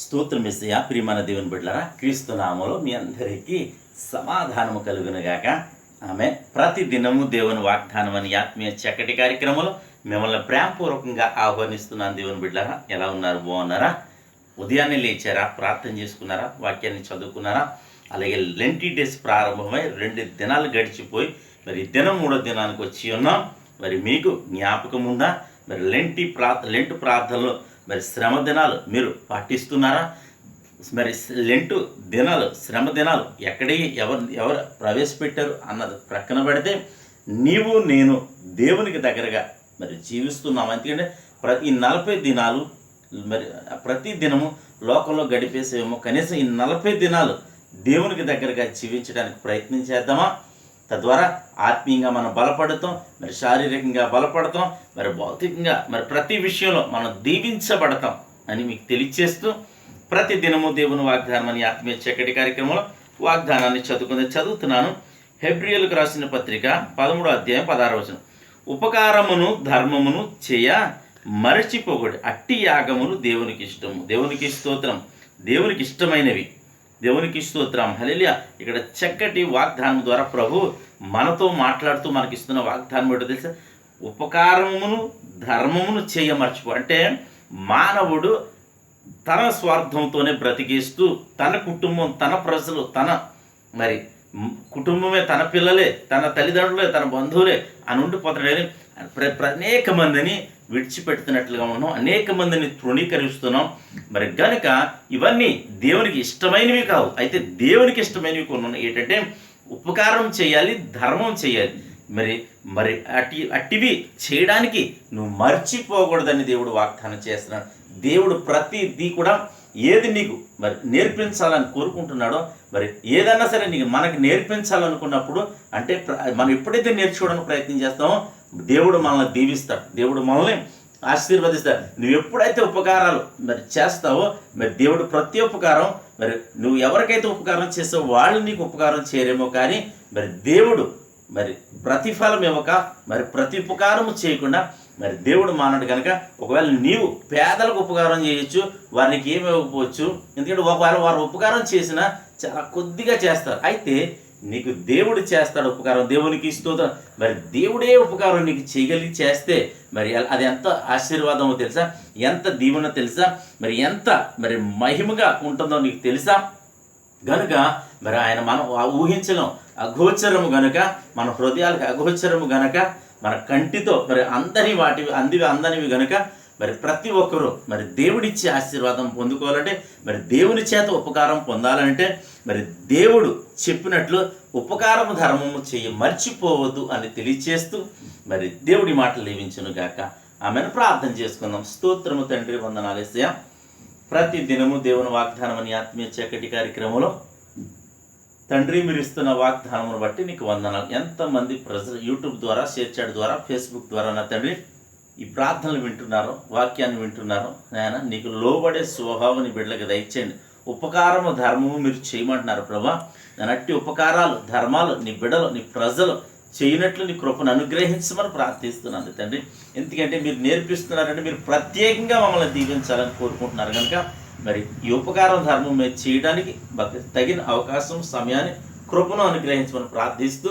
స్తోత్రం యేసయ్యా. ప్రియమైన దేవుని బిడ్డలారా, క్రీస్తు నామములో మీ అందరికీ సమాధానము కలుగునుగాక. ఆమె ప్రతి దినము దేవుని వాగ్దానం అని ఆత్మీయ చక్కటి కార్యక్రమంలో మిమ్మల్ని ప్రేమపూర్వకంగా ఆహ్వానిస్తున్నాను. దేవుని బిడ్డలారా, ఎలా ఉన్నారు? బాగున్నారా? ఉదయాన్నే లేచారా? ప్రార్థన చేసుకున్నారా? వాక్యాన్ని చదువుకున్నారా? అలాగే లెంటీ డేస్ ప్రారంభమై 2 దినాలు గడిచిపోయి మరి దినం 3వ దినానికి వచ్చి ఉన్నాం. మరి మీకు జ్ఞాపకం ఉందా? మరి లెంటు ప్రార్థనలో మరి శ్రమ దినాలు మీరు పాటిస్తున్నారా? మరి లెంటు దినాలు, శ్రమ దినాలు ఎవరు ప్రవేశపెట్టారు అన్నది ప్రక్కన పెడితే నీవు నేను దేవునికి దగ్గరగా మరి జీవిస్తున్నాం. ఎందుకంటే ఈ 40 దినాలు మరి ప్రతి దినము లోకంలో గడిపేసేమో, కనీసం ఈ 40 దినాలు దేవునికి దగ్గరగా జీవించడానికి ప్రయత్నం చేద్దామా? తద్వారా ఆత్మీయంగా మనం బలపడతాం, మరి శారీరకంగా బలపడతాం, మరి భౌతికంగా మరి ప్రతి విషయంలో మనం దీవించబడతాం అని మీకు తెలియచేస్తూ ప్రతి దినము దేవుని వాగ్దానం అని ఆత్మీయ చక్కటి కార్యక్రమంలో వాగ్దానాన్ని చదువుతున్నాను. హెబ్రీయులకు రాసిన పత్రిక 13వ అధ్యాయం 16వ వచనం. ఉపకారమును ధర్మమును చేయ మరచిపోకూడదు, అట్టి యాగములు దేవునికి ఇష్టము. దేవునికి స్తోత్రం. దేవునికి ఇష్టమైనవి, దేవునికి స్తోత్రం. హల్లెలూయా. ఇక్కడ చక్కటి వాగ్దానం ద్వారా ప్రభు మనతో మాట్లాడుతూ మనకిస్తున్న వాగ్దానం ఏంటో తెలుసా? ఉపకారమును ధర్మమును చేయమర్చిపో. అంటే మానవుడు తన స్వార్థంతోనే బ్రతికిస్తూ తన కుటుంబం, తన ప్రజలు, తన మరి కుటుంబమే, తన పిల్లలే, తన తల్లిదండ్రులే, తన బంధువులే అని ఉండిపోతాడని అనేక మందిని విడిచిపెడుతున్నట్లుగా ఉన్నాం, అనేక మందిని తృణీకరిస్తున్నాం. మరి గనుక ఇవన్నీ దేవునికి ఇష్టమైనవి కావు. అయితే దేవునికి ఇష్టమైనవి కొన్ని ఉన్నాయి. ఏంటంటే ఉపకారం చేయాలి, ధర్మం చేయాలి. మరి మరి అట్టివి చేయడానికి నువ్వు మర్చిపోకూడదని దేవుడు వాగ్దానం చేస్తున్నాడు. దేవుడు ప్రతిదీ కూడా ఏది నీకు మరి నేర్పించాలని కోరుకుంటున్నాడో, మరి ఏదన్నా సరే మనకి నేర్పించాలనుకున్నప్పుడు అంటే మనం ఎప్పుడైతే నేర్చుకోవడానికి ప్రయత్నం చేస్తామో దేవుడు మనల్ని దీవిస్తాడు, దేవుడు మనల్ని ఆశీర్వదిస్తాడు. నువ్వు ఎప్పుడైతే ఉపకారాలు మరి చేస్తావో మరి దేవుడు ప్రతి ఉపకారం మరి నువ్వు ఎవరికైతే ఉపకారం చేస్తావో వాళ్ళు నీకు ఉపకారం చేయరేమో, కానీ మరి దేవుడు మరి ప్రతిఫలం ఇవ్వక మరి ప్రతి ఉపకారము చేయకుండా మరి దేవుడు మానడు. కనుక ఒకవేళ నీవు పేదలకు ఉపకారం చేయొచ్చు, వారికి ఏమి ఇవ్వకపోవచ్చు. ఎందుకంటే ఒకవేళ వారు ఉపకారం చేసినా చాలా కొద్దిగా చేస్తారు. అయితే నీకు దేవుడు చేస్తాడు ఉపకారం. దేవునికి స్తోత్రం. మరి దేవుడే ఉపకారం నీకు చేయగలిగి చేస్తే మరి అది ఎంత ఆశీర్వాదమో తెలుసా? ఎంత దీవెన తెలుసా? మరి ఎంత మరి మహిమగా ఉంటుందో నీకు తెలుసా? గనుక మరి ఆయన మనం ఊహించలేం, అగోచరము గనుక, మన హృదయాలకు అగోచరము గనుక, మన కంటితో మరి అందనివి గనుక మరి ప్రతి ఒక్కరూ మరి దేవుడిచ్చే ఆశీర్వాదం పొందుకోవాలంటే, మరి దేవుని చేత ఉపకారం పొందాలంటే మరి దేవుడు చెప్పినట్లు ఉపకారము ధర్మము చేయి మర్చిపోవద్దు అని తెలియచేస్తూ మరి దేవుడి మాటలు దీవించును గాక. ఆమెను ప్రార్థన చేసుకుందాం. స్తోత్రము తండ్రి, వందనాలు యేసయ్యా. ప్రతి దినము దేవుని వాగ్దానం అని ఆత్మీయ చక్కటి కార్యక్రమంలో తండ్రి మీరు ఇస్తున్న వాగ్దానమును బట్టి నీకు వందనాలు. ఎంతమంది ప్రజలు యూట్యూబ్ ద్వారా, షేర్ చాట్ ద్వారా, ఫేస్బుక్ ద్వారా నా తండ్రి ఈ ప్రార్థనలు వింటున్నారు, వాక్యాన్ని వింటున్నారు. నాయన నీకు లోబడే స్వభావాన్ని బిడ్డలకు దయచేయండి. ఉపకారము ధర్మము మీరు చేయమంటున్నారు ప్రభా. అట్టి ఉపకారాలు ధర్మాలు నీ బిడ్డలు, నీ ప్రజలు చేయనట్లు నీ కృపను అనుగ్రహించమని ప్రార్థిస్తున్నాను తండ్రి. ఎందుకంటే మీరు నేర్పిస్తున్నారంటే మీరు ప్రత్యేకంగా మమ్మల్ని దీవించాలని కోరుకుంటున్నారు. కనుక మరి ఈ ఉపకారం ధర్మం మీద చేయడానికి తగిన అవకాశం, సమయాన్ని, కృపను అనుగ్రహించమని ప్రార్థిస్తూ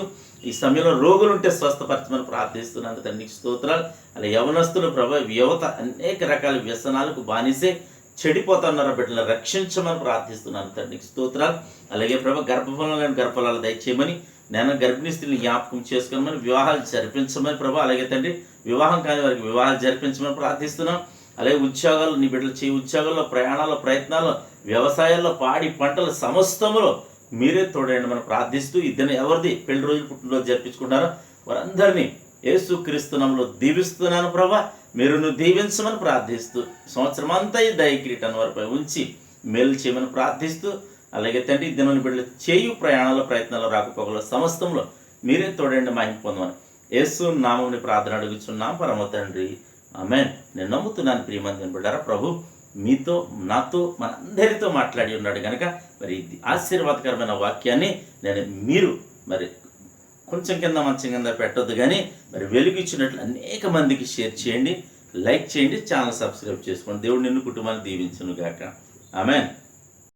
ఈ సమయంలో రోగులుంటే స్వస్థపరచమని ప్రార్థిస్తున్నాను తండ్రి. స్తోత్రాలు. అలా యవనస్తులు ప్రభా, యువత అనేక రకాల వ్యసనాలకు బానిసే చెడిపోతున్నారు, బిడ్డలను రక్షించమని ప్రార్థిస్తున్నాను తండ్రి. స్తోత్రాలు. అలాగే ప్రభా, గర్భఫలాలు దయచేయమని, నేను గర్భిణీ స్త్రీని జ్ఞాపకం చేసుకోమని, వివాహాలు జరిపించమని ప్రభా. అలాగే తండ్రి, వివాహం కాని వారికి వివాహాలు జరిపించమని ప్రార్థిస్తున్నాం. అలాగే ఉద్యోగాలు నీ బిడ్డలు చేయి ఉద్యోగాల్లో, ప్రయాణాల్లో, ప్రయత్నాల్లో, వ్యవసాయాల్లో, పాడి పంటల సమస్తములో మీరే తోడండి మనం ప్రార్థిస్తూ ఈ దినం ఎవరిది పెళ్లి రోజులు, పుట్టినరోజు జరిపించుకుంటారో వారందరినీ యేసుక్రీస్తు నామములో దీవిస్తున్నాను ప్రభా. మీరు నువ్వు దీవించమని ప్రార్థిస్తూ సంవత్సరం అంతా ఈ దయకిరీటాన్ని వారిపై ఉంచి మేలు చేయమని ప్రార్థిస్తూ, అలాగే తండ్రి ఈ దినం బిడ్డలు చేయు ప్రయాణాల, ప్రయత్నాలు, రాకపోకల సమస్తంలో మీరే తోడండి మహిమ పొందమని యేసు నామముని ప్రార్థన అడుగుచున్నాం పరమ తండ్రి. ఆమేన్. నేను నమ్ముతున్నాను ప్రియమంది బిడ్డారా, ప్రభు మీతో, నాతో, మనందరితో మాట్లాడి ఉన్నాడు కనుక మరి ఆశీర్వాదకరమైన వాక్యాన్ని మీరు మరి కొంచెం కింద మంచం కింద పెట్టొద్దు, కానీ మరి వెలుగిచ్చినట్లు అనేక మందికి షేర్ చేయండి, లైక్ చేయండి, ఛానల్ సబ్స్క్రైబ్ చేసుకోండి. దేవుడు నిన్ను కుటుంబాన్ని దీవించును గాక. ఆమెన్.